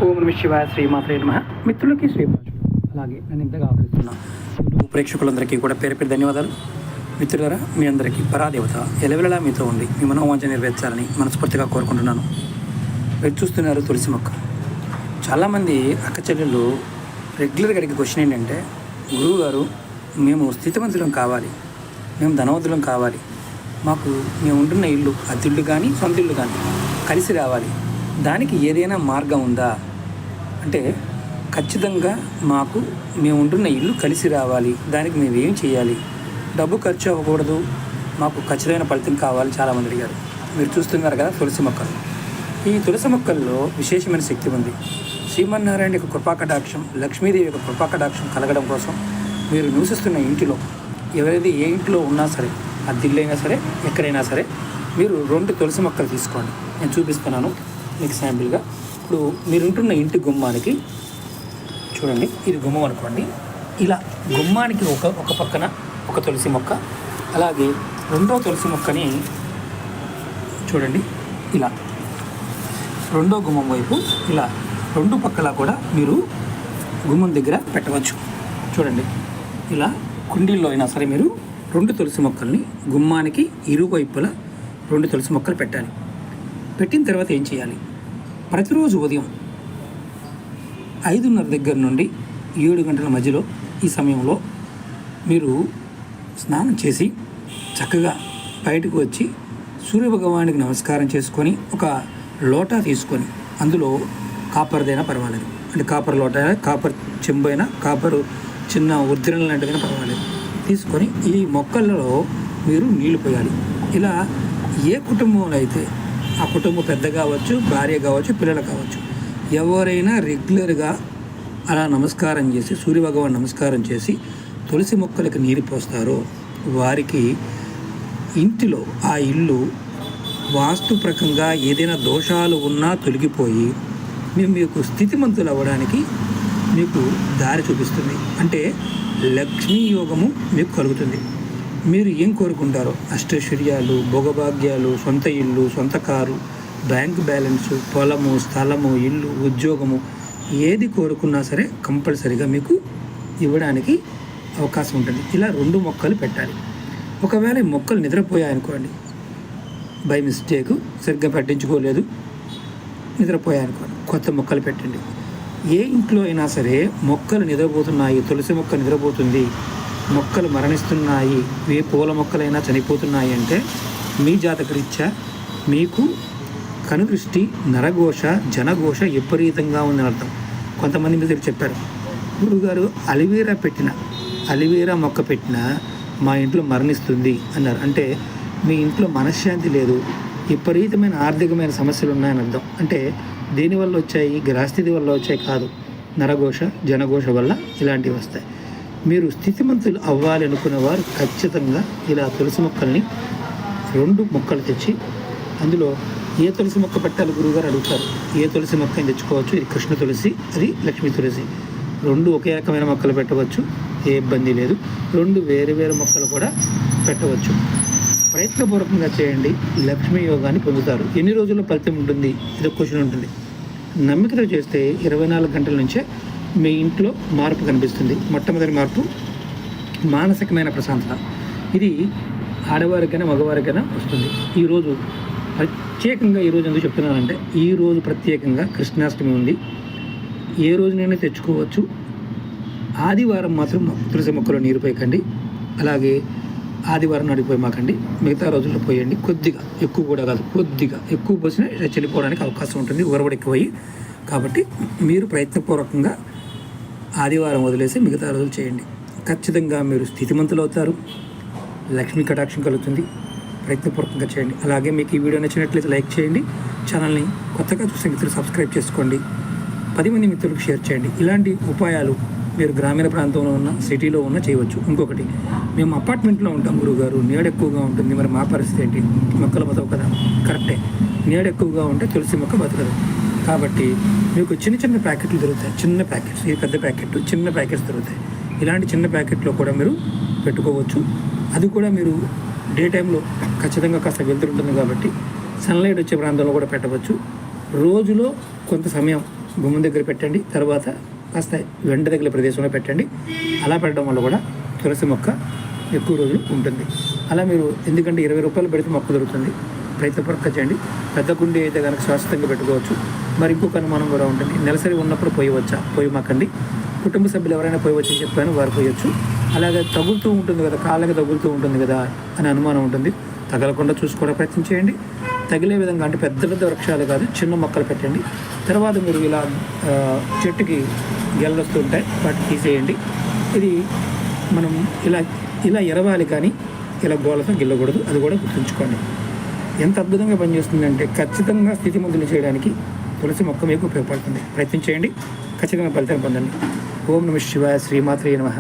ఓం నమ శివాయ శ్రీమాత్రే నమః. మిత్రులకి శ్రీమాత్రులు అలాగే నేను ఇంతగా ఆదరిస్తున్నా యూట్యూబ్ ప్రేక్షకులందరికీ కూడా పేరు పేరు ధన్యవాదాలు. మిత్రులారా, మీ అందరికీ పరాదేవత ఎలవెలలా మీతో ఉండి మీ మనోవాంఛ నెరవేర్చాలని మనస్ఫూర్తిగా కోరుకుంటున్నాను. మీరు చూస్తున్నారు తులసి మొక్క. చాలామంది అక్క చెల్లెళ్ళు రెగ్యులర్గా అడిగే క్వశ్చన్ ఏంటంటే, గురువు గారు మేము స్థితివంతులం కావాలి, మేము ధనవంతులం కావాలి, మాకు మేము ఉంటున్న ఇల్లు అద్దెళ్ళు కానీ సొంత ఇల్లు కానీ కలిసి రావాలి, దానికి ఏదైనా మార్గం ఉందా అంటే, ఖచ్చితంగా మాకు మేము ఉంటున్న ఇల్లు కలిసి రావాలి, దానికి మేము ఏం చేయాలి, డబ్బు ఖర్చు అవ్వకూడదు, మాకు ఖచ్చితమైన ఫలితం కావాలి చాలామంది అడిగారు. మీరు చూస్తున్నారు కదా తులసి మొక్కలు. ఈ తులసి మొక్కల్లో విశేషమైన శక్తి ఉంది. శ్రీమన్నారాయణ యొక్క కృపాకటాక్షం, లక్ష్మీదేవి యొక్క కృపాకటాక్షం కలగడం కోసం మీరు నివసిస్తున్న ఇంటిలో ఎవరైతే ఏ ఇంట్లో ఉన్నా సరే, అద్దిల్లైనా సరే ఎక్కడైనా సరే, మీరు 2 తులసి మొక్కలు తీసుకోండి. నేను చూపిస్తున్నాను మీకు శాంపిల్గా. ఇప్పుడు మీరు ఉంటున్న ఇంటి గుమ్మానికి చూడండి, ఇది గుమ్మం అనుకోండి. ఇలా గుమ్మానికి ఒక పక్కన ఒక తులసి మొక్క, అలాగే రెండో తులసి మొక్కని చూడండి ఇలా రెండో గుమ్మం వైపు ఇలా 2 పక్కల కూడా మీరు గుమ్మం దగ్గర పెట్టవచ్చు. చూడండి, ఇలా కుండీల్లో అయినా సరే మీరు 2 తులసి మొక్కల్ని గుమ్మానికి ఇరువైపులా 2 తులసి మొక్కలు పెట్టాలి. పెట్టిన తర్వాత ఏం చేయాలి, ప్రతిరోజు ఉదయం 5:30 దగ్గర నుండి 7 గంటల మధ్యలో ఈ సమయంలో మీరు స్నానం చేసి చక్కగా బయటకు వచ్చి సూర్యభగవానికి నమస్కారం చేసుకొని ఒక లోటా తీసుకొని, అందులో కాపర్దైనా పర్వాలేదు, అంటే కాపర్ లోటా అయినా, కాపర్ చెంబు అయినా, కాపరు చిన్న ఉద్దిరణ లాంటిదైనా పర్వాలేదు, తీసుకొని ఈ మొక్కలలో మీరు నీళ్లు పోయాలి. ఇలా ఏ కుటుంబంలో అయితే ఆ కుటుంబం పెద్ద కావచ్చు, భార్య కావచ్చు, పిల్లలు కావచ్చు, ఎవరైనా రెగ్యులర్గా అలా నమస్కారం చేసి సూర్యభగవాన్ నమస్కారం చేసి తులసి మొక్కలకి నీరు పోస్తారో వారికి ఇంటిలో ఆ ఇల్లు వాస్తుప్రకంగా ఏదైనా దోషాలు ఉన్నా తొలగిపోయి మీకు స్థితిమంతులు అవ్వడానికి మీకు దారి చూపిస్తుంది. అంటే లక్ష్మీ యోగము మీకు కలుగుతుంది. మీరు ఏం కోరుకుంటారో, అష్టైశ్వర్యాలు, భోగభాగ్యాలు, సొంత ఇల్లు, సొంత కారు, బ్యాంక్ బ్యాలెన్సు, పొలము, స్థలము, ఇల్లు, ఉద్యోగము, ఏది కోరుకున్నా సరే కంపల్సరీగా మీకు ఇవ్వడానికి అవకాశం ఉంటుంది. ఇలా 2 మొక్కలు పెట్టాలి. ఒకవేళ ఈ మొక్కలు నిద్రపోయాయనుకోండి, బై మిస్టేక్ సరిగ్గా పట్టించుకోలేదు, నిద్రపోయాయనుకోండి, కొత్త మొక్కలు పెట్టండి. ఏ ఇంట్లో అయినా సరే మొక్కలు నిద్రపోతున్నాయి, తులసి మొక్క నిద్రపోతుంది, మొక్కలు మరణిస్తున్నాయి, ఏ పూల మొక్కలైనా చనిపోతున్నాయి అంటే మీ జాతకరీత్యా మీకు కనుదృష్టి, నరఘోష, జనఘోష విపరీతంగా ఉందని అర్థం. కొంతమంది మీద చెప్పారు, గురుగారు అలివేరా మొక్క పెట్టినా మా ఇంట్లో మరణిస్తుంది అన్నారు. అంటే మీ ఇంట్లో మనశ్శాంతి లేదు, విపరీతమైన ఆర్థికమైన సమస్యలు ఉన్నాయని అర్థం. అంటే దేనివల్ల వచ్చాయి, గ్రహస్థితి వల్ల వచ్చాయి కాదు, నరఘోష, జనఘోష వల్ల ఇలాంటివి వస్తాయి. మీరు స్థితిమంతులు అవ్వాలి అనుకున్న వారు ఖచ్చితంగా ఇలా తులసి మొక్కల్ని 2 మొక్కలు తెచ్చి, అందులో ఏ తులసి మొక్క పెట్టాలి గురువుగారు అడుగుతారు. ఏ తులసి మొక్కని తెచ్చుకోవచ్చు. ఇది కృష్ణ తులసి, అది లక్ష్మీ తులసి. 2 ఒకే రకమైన మొక్కలు పెట్టవచ్చు, ఏ ఇబ్బంది లేదు. 2 వేరు వేరు మొక్కలు కూడా పెట్టవచ్చు. ప్రయత్నపూర్వకంగా చేయండి, లక్ష్మీ యోగాన్ని పొందుతారు. ఎన్ని రోజుల్లో ఫలితం ఉంటుంది, ఇదొక క్వశ్చన్ ఉంటుంది. నమ్మికతో చేస్తే 24 గంటల నుంచే మీ ఇంట్లో మార్పు కనిపిస్తుంది. మొట్టమొదటి మార్పు మానసికమైన ప్రశాంతత. ఇది ఆడవారికైనా మగవారికైనా వస్తుంది. ఈరోజు ప్రత్యేకంగా ఈరోజు ఎందుకు చెప్తున్నానంటే, ఈరోజు ప్రత్యేకంగా కృష్ణాష్టమి ఉంది. ఏ రోజునైనా తెచ్చుకోవచ్చు. ఆదివారం మాత్రం తులసి మొక్కలో నీరు పోయకండి, అలాగే ఆదివారం నడిపోయి మాకండి, మిగతా రోజుల్లో పోయండి. కొద్దిగా, ఎక్కువ కూడా కాదు, కొద్దిగా ఎక్కువ పోసినా చనిపోవడానికి అవకాశం ఉంటుంది, ఉరవడి ఎక్కువయ్యి. కాబట్టి మీరు ప్రయత్నపూర్వకంగా ఆదివారం వదిలేసి మిగతా రోజులు చేయండి. ఖచ్చితంగా మీరు స్థితిమంతులు అవుతారు, లక్ష్మీ కటాక్షం కలుగుతుంది. ప్రయత్నపూర్వకంగా చేయండి. అలాగే మీకు ఈ వీడియో నచ్చినట్లయితే లైక్ చేయండి, ఛానల్ని కొత్తగా చూసే మిత్రులు సబ్స్క్రైబ్ చేసుకోండి, 10 మంది మిత్రులకు షేర్ చేయండి. ఇలాంటి ఉపాయాలు మీరు గ్రామీణ ప్రాంతంలో ఉన్న, సిటీలో ఉన్న చేయవచ్చు. ఇంకొకటి, మేము అపార్ట్మెంట్లో ఉంటాం గురువుగారు, నీడ ఎక్కువగా ఉంటుంది, మరి మా పరిస్థితి ఏంటి, మొక్కలు బతవు కదా. కరెక్టే, నీడ ఎక్కువగా ఉంటే తులసి మొక్క బతకదు. కాబట్టి మీకు చిన్న చిన్న ప్యాకెట్లు దొరుకుతాయి, చిన్న ప్యాకెట్స్, ఈ పెద్ద ప్యాకెట్, చిన్న ప్యాకెట్స్ దొరుకుతాయి. ఇలాంటి చిన్న ప్యాకెట్లో కూడా మీరు పెట్టుకోవచ్చు. అది కూడా మీరు డే టైంలో ఖచ్చితంగా కాస్త వెళ్తుంటుంది కాబట్టి సన్లైట్ వచ్చే ప్రాంతంలో కూడా పెట్టవచ్చు. రోజులో కొంత సమయం గుమ్మం దగ్గర పెట్టండి. తర్వాత కాస్త వెంట దగ్గర ప్రదేశంలో పెట్టండి. అలా పెట్టడం వల్ల కూడా తులసి మొక్క ఎక్కువ రోజులు ఉంటుంది. అలా మీరు ఎందుకంటే 20 రూపాయలు పెడితే మొక్క దొరుకుతుంది. ప్రయత్నపూర్వకంగా చేయండి. పెద్ద కుండీ అయితే కనుక శాశ్వతంగా పెట్టుకోవచ్చు. మరి ఇంకొక అనుమానం కూడా ఉంటుంది, నెలసరి ఉన్నప్పుడు పోయవచ్చా? పోయమాకండి. కుటుంబ సభ్యులు ఎవరైనా పోయవచ్చని చెప్పాను, వారు పోయొచ్చు. అలాగే తగులుతూ ఉంటుంది కదా, కాళ్ళకి తగులుతూ ఉంటుంది కదా అని అనుమానం ఉంటుంది. తగలకుండా చూసుకోవడం ప్రయత్నం చేయండి. తగిలే విధంగా అంటే పెద్ద పెద్ద వృక్షాలు కాదు, చిన్న మొక్కలు పెట్టండి. తర్వాత మీరు ఇలా చెట్టుకి గెలలు వస్తూ ఉంటాయి, వాటిని తీసేయండి. ఇది మనం ఇలా ఎరవాలి, కానీ ఇలా గోళ్ళతో గిల్లకూడదు. అది కూడా గుర్తుంచుకోండి. ఎంత అద్భుతంగా పనిచేస్తుందంటే ఖచ్చితంగా స్థితిమంతులు చేయడానికి తులసి మొక్క మీకు ఉపయోగపడుతుంది. ప్రయత్నం చేయండి, ఖచ్చితంగా ఫలితాన్ని పొందండి. ఓం నమః శివాయ. శ్రీమాత్రే నమః.